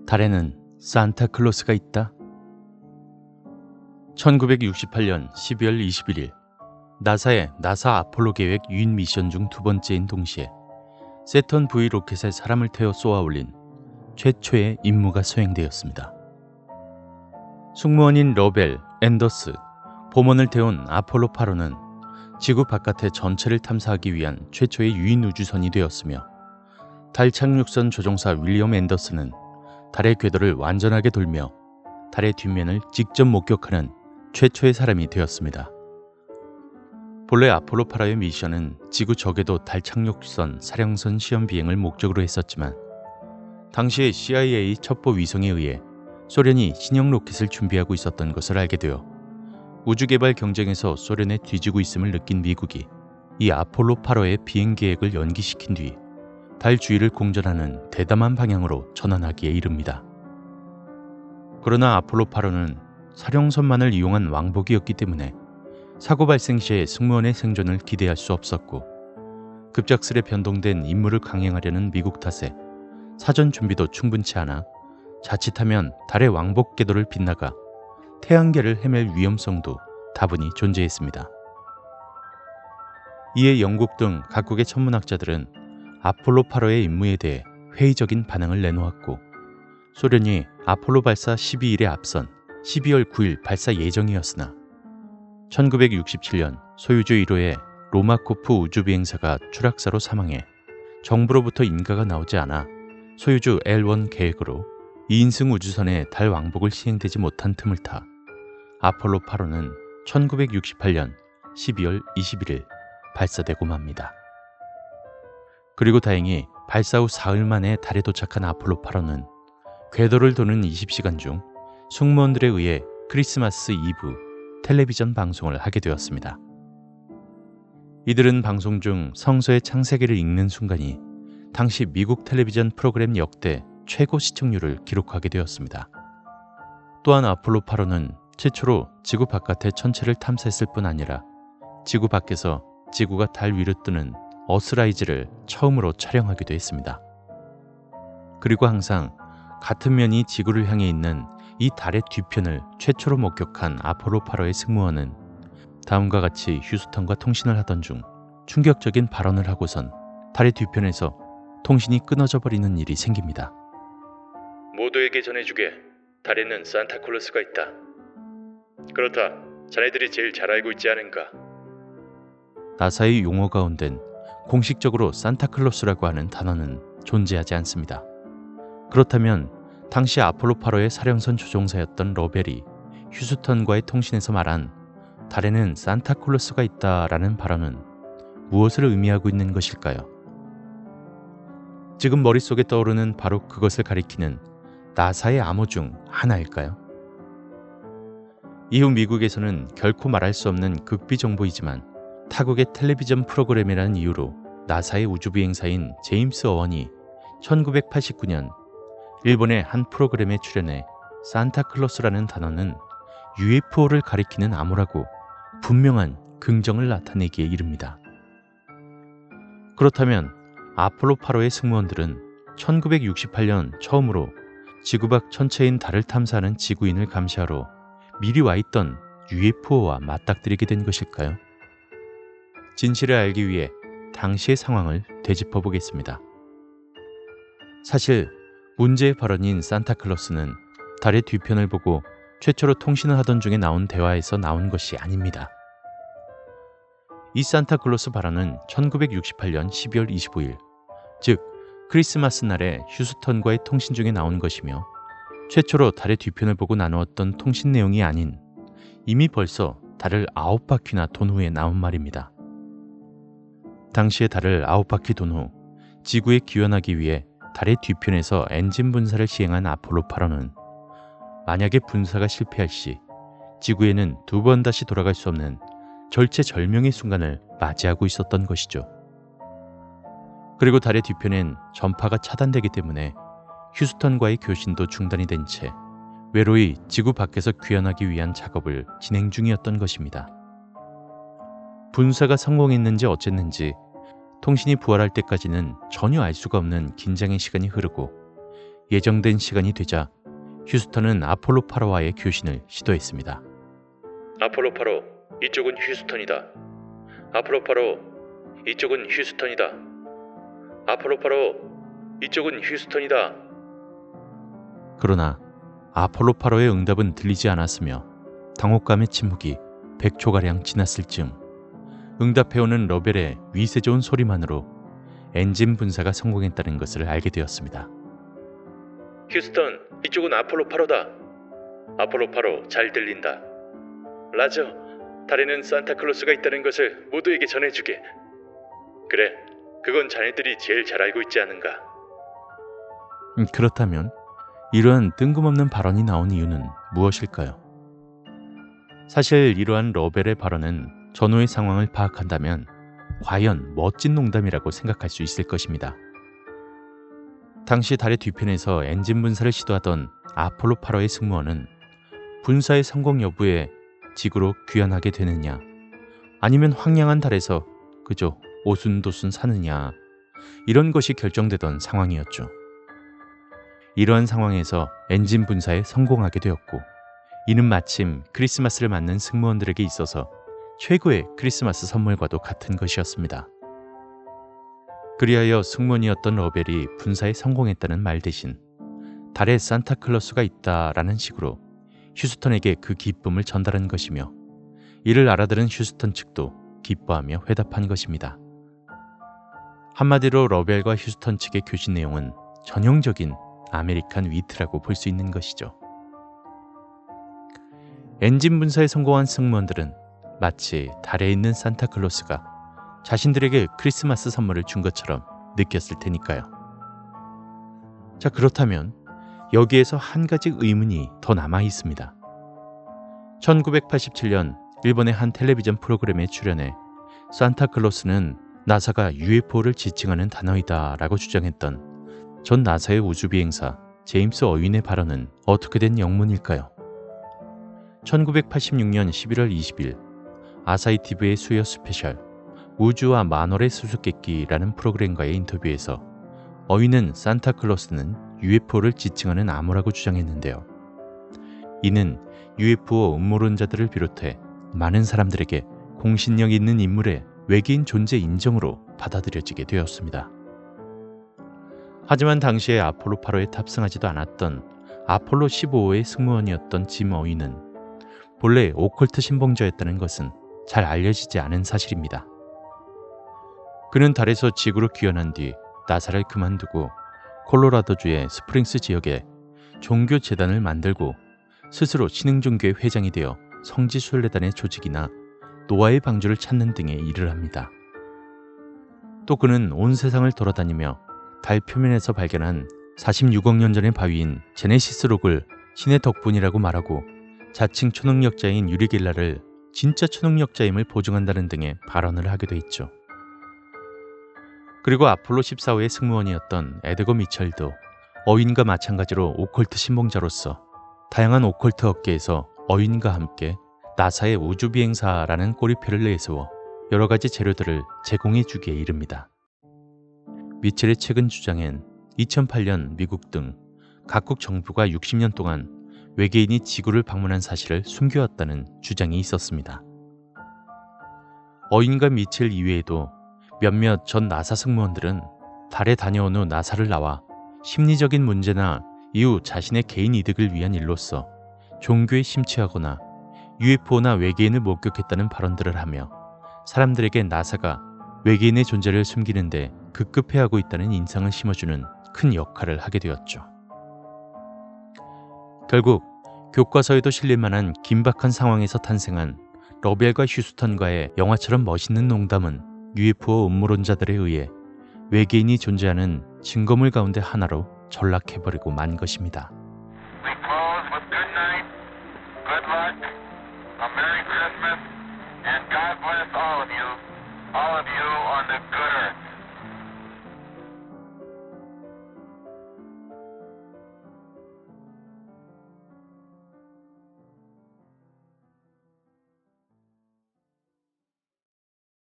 달에는 산타클로스가 있다. 1968년 12월 21일 나사의 나사 아폴로 계획 유인 미션 중 두 번째인 동시에 세턴 V 로켓에 사람을 태워 쏘아 올린 최초의 임무가 수행되었습니다. 승무원인 러벨, 앤더스, 봄원을 태운 아폴로 8호는 지구 바깥의 전체를 탐사하기 위한 최초의 유인 우주선이 되었으며 달 착륙선 조종사 윌리엄 앤더스는 달의 궤도를 완전하게 돌며 달의 뒷면을 직접 목격하는 최초의 사람이 되었습니다. 본래 아폴로 8호의 미션은 지구 적에도 달 착륙선 사령선 시험 비행을 목적으로 했었지만 당시의 CIA 첩보 위성에 의해 소련이 신형 로켓을 준비하고 있었던 것을 알게 되어 우주개발 경쟁에서 소련에 뒤지고 있음을 느낀 미국이 이 아폴로 8호의 비행 계획을 연기시킨 뒤 달 주위를 공전하는 대담한 방향으로 전환하기에 이릅니다. 그러나 아폴로 8호는 사령선만을 이용한 왕복이었기 때문에 사고 발생 시에 승무원의 생존을 기대할 수 없었고 급작스레 변동된 임무를 강행하려는 미국 탓에 사전 준비도 충분치 않아 자칫하면 달의 왕복 궤도를 빗나가 태양계를 헤맬 위험성도 다분히 존재했습니다. 이에 영국 등 각국의 천문학자들은 아폴로 8호의 임무에 대해 회의적인 반응을 내놓았고 소련이 아폴로 발사 12일에 앞선 12월 9일 발사 예정이었으나 1967년 소유주 1호의 로마코프 우주비행사가 추락사로 사망해 정부로부터 인가가 나오지 않아 소유주 L1 계획으로 2인승 우주선의 달 왕복을 시행되지 못한 틈을 타 아폴로 8호는 1968년 12월 21일 발사되고 맙니다. 그리고 다행히 발사 후 사흘 만에 달에 도착한 아폴로 8호는 궤도를 도는 20시간 중 승무원들에 의해 크리스마스 이브 텔레비전 방송을 하게 되었습니다. 이들은 방송 중 성서의 창세기를 읽는 순간이 당시 미국 텔레비전 프로그램 역대 최고 시청률을 기록하게 되었습니다. 또한 아폴로 8호는 최초로 지구 바깥의 천체를 탐사했을 뿐 아니라 지구 밖에서 지구가 달 위로 뜨는 어스라이즈를 처음으로 촬영하기도 했습니다. 그리고 항상 같은 면이 지구를 향해 있는 이 달의 뒤편을 최초로 목격한 아폴로 8호의 승무원은 다음과 같이 휴스턴과 통신을 하던 중 충격적인 발언을 하고선 달의 뒤편에서 통신이 끊어져 버리는 일이 생깁니다. 모두에게 전해주게. 달에는 산타클로스가 있다. 그렇다. 자네들이 제일 잘 알고 있지 않은가? 나사의 용어 가운데는 공식적으로 산타클로스라고 하는 단어는 존재하지 않습니다. 그렇다면 당시 아폴로 8호의 사령선 조종사였던 러벨이 휴스턴과의 통신에서 말한 달에는 산타클로스가 있다라는 발언은 무엇을 의미하고 있는 것일까요? 지금 머릿속에 떠오르는 바로 그것을 가리키는 나사의 암호 중 하나일까요? 이후 미국에서는 결코 말할 수 없는 극비 정보이지만 타국의 텔레비전 프로그램이라는 이유로 나사의 우주비행사인 제임스 어원이 1989년 일본의 한 프로그램에 출연해 산타클로스라는 단어는 UFO를 가리키는 암호라고 분명한 긍정을 나타내기에 이릅니다. 그렇다면 아폴로 8호의 승무원들은 1968년 처음으로 지구 밖 천체인 달을 탐사하는 지구인을 감시하러 미리 와 있던 UFO와 맞닥뜨리게 된 것일까요? 진실을 알기 위해 당시의 상황을 되짚어 보겠습니다. 사실 문제의 발언인 산타클로스는 달의 뒤편을 보고 최초로 통신을 하던 중에 나온 대화에서 나온 것이 아닙니다. 이 산타클로스 발언은 1968년 12월 25일, 즉 크리스마스 날에 휴스턴과의 통신 중에 나온 것이며 최초로 달의 뒤편을 보고 나누었던 통신 내용이 아닌 이미 벌써 달을 9바퀴나 돈 후에 나온 말입니다. 당시에 달을 9바퀴 돈 후 지구에 귀환하기 위해 달의 뒤편에서 엔진 분사를 시행한 아폴로 8호는 만약에 분사가 실패할 시 지구에는 두 번 다시 돌아갈 수 없는 절체절명의 순간을 맞이하고 있었던 것이죠. 그리고 달의 뒤편엔 전파가 차단되기 때문에 휴스턴과의 교신도 중단이 된 채 외로이 지구 밖에서 귀환하기 위한 작업을 진행 중이었던 것입니다. 분사가 성공했는지 어쨌는지 통신이 부활할 때까지는 전혀 알 수가 없는 긴장의 시간이 흐르고 예정된 시간이 되자 휴스턴은 아폴로 8호와의 교신을 시도했습니다. 아폴로 8호, 이쪽은 휴스턴이다. 아폴로 8호, 이쪽은 휴스턴이다. 아폴로 8호, 이쪽은 휴스턴이다. 그러나 아폴로 8호의 응답은 들리지 않았으며 당혹감의 침묵이 100초가량 지났을 즈음 응답해오는 러벨의 위세 좋은 소리만으로 엔진 분사가 성공했다는 것을 알게 되었습니다. 휴스턴, 이쪽은 아폴로 8호다. 아폴로 8호, 잘 들린다. 라저, 달에는 산타클로스가 있다는 것을 모두에게 전해주게. 그래, 그건 자네들이 제일 잘 알고 있지 않은가. 그렇다면 이러한 뜬금없는 발언이 나온 이유는 무엇일까요? 사실 이러한 러벨의 발언은 전후의 상황을 파악한다면 과연 멋진 농담이라고 생각할 수 있을 것입니다. 당시 달의 뒤편에서 엔진 분사를 시도하던 아폴로 8호의 승무원은 분사의 성공 여부에 지구로 귀환하게 되느냐, 아니면 황량한 달에서 그저 오순도순 사느냐, 이런 것이 결정되던 상황이었죠. 이러한 상황에서 엔진 분사에 성공하게 되었고, 이는 마침 크리스마스를 맞는 승무원들에게 있어서 최고의 크리스마스 선물과도 같은 것이었습니다. 그리하여 승무원이었던 러벨이 분사에 성공했다는 말 대신 달에 산타클로스가 있다라는 식으로 휴스턴에게 그 기쁨을 전달한 것이며, 이를 알아들은 휴스턴 측도 기뻐하며 회답한 것입니다. 한마디로 러벨과 휴스턴 측의 교신 내용은 전형적인 아메리칸 위트라고 볼 수 있는 것이죠. 엔진 분사에 성공한 승무원들은 마치 달에 있는 산타클로스가 자신들에게 크리스마스 선물을 준 것처럼 느꼈을 테니까요. 자, 그렇다면 여기에서 한 가지 의문이 더 남아 있습니다. 1987년 일본의 한 텔레비전 프로그램에 출연해 산타클로스는 나사가 UFO를 지칭하는 단어이다 라고 주장했던 전 나사의 우주비행사 제임스 어윈의 발언은 어떻게 된 영문일까요? 1986년 11월 20일 아사히 TV의 수요 스페셜 우주와 만월의 수수께끼라는 프로그램과의 인터뷰에서 어윈은 산타클로스는 UFO를 지칭하는 암호라고 주장했는데요. 이는 UFO 음모론자들을 비롯해 많은 사람들에게 공신력 있는 인물의 외계인 존재 인정으로 받아들여지게 되었습니다. 하지만 당시에 아폴로 8호에 탑승하지도 않았던 아폴로 15호의 승무원이었던 짐 어윈은 본래 오컬트 신봉자였다는 것은 잘 알려지지 않은 사실입니다. 그는 달에서 지구로 귀환한 뒤 나사를 그만두고 콜로라도주의 스프링스 지역에 종교 재단을 만들고 스스로 신흥종교의 회장이 되어 성지순례단의 조직이나 노아의 방주를 찾는 등의 일을 합니다. 또 그는 온 세상을 돌아다니며 달 표면에서 발견한 46억 년 전의 바위인 제네시스 록을 신의 덕분이라고 말하고 자칭 초능력자인 유리겔라를 진짜 초능력자임을 보증한다는 등의 발언을 하기도 했죠. 그리고 아폴로 14호의 승무원이었던 에드거 미첼도 어윈과 마찬가지로 오컬트 신봉자로서 다양한 오컬트 업계에서 어윈과 함께 나사의 우주비행사라는 꼬리표를 내세워 여러 가지 재료들을 제공해 주기에 이릅니다. 미첼의 최근 주장엔 2008년 미국 등 각국 정부가 60년 동안 외계인이 지구를 방문한 사실을 숨겨왔다는 주장이 있었습니다. 어윈과 미첼 이외에도 몇몇 전 나사 승무원들은 달에 다녀온 후 나사를 나와 심리적인 문제나 이후 자신의 개인 이득을 위한 일로서 종교에 심취하거나 UFO나 외계인을 목격했다는 발언들을 하며 사람들에게 나사가 외계인의 존재를 숨기는데 급급해하고 있다는 인상을 심어주는 큰 역할을 하게 되었죠. 결국 교과서에도 실릴 만한 긴박한 상황에서 탄생한 러벨과 휴스턴과의 영화처럼 멋있는 농담은 UFO 음모론자들에 의해 외계인이 존재하는 증거물 가운데 하나로 전락해버리고 만 것입니다. We close with good night, good luck, a Merry Christmas, and God bless all of you on the good earth.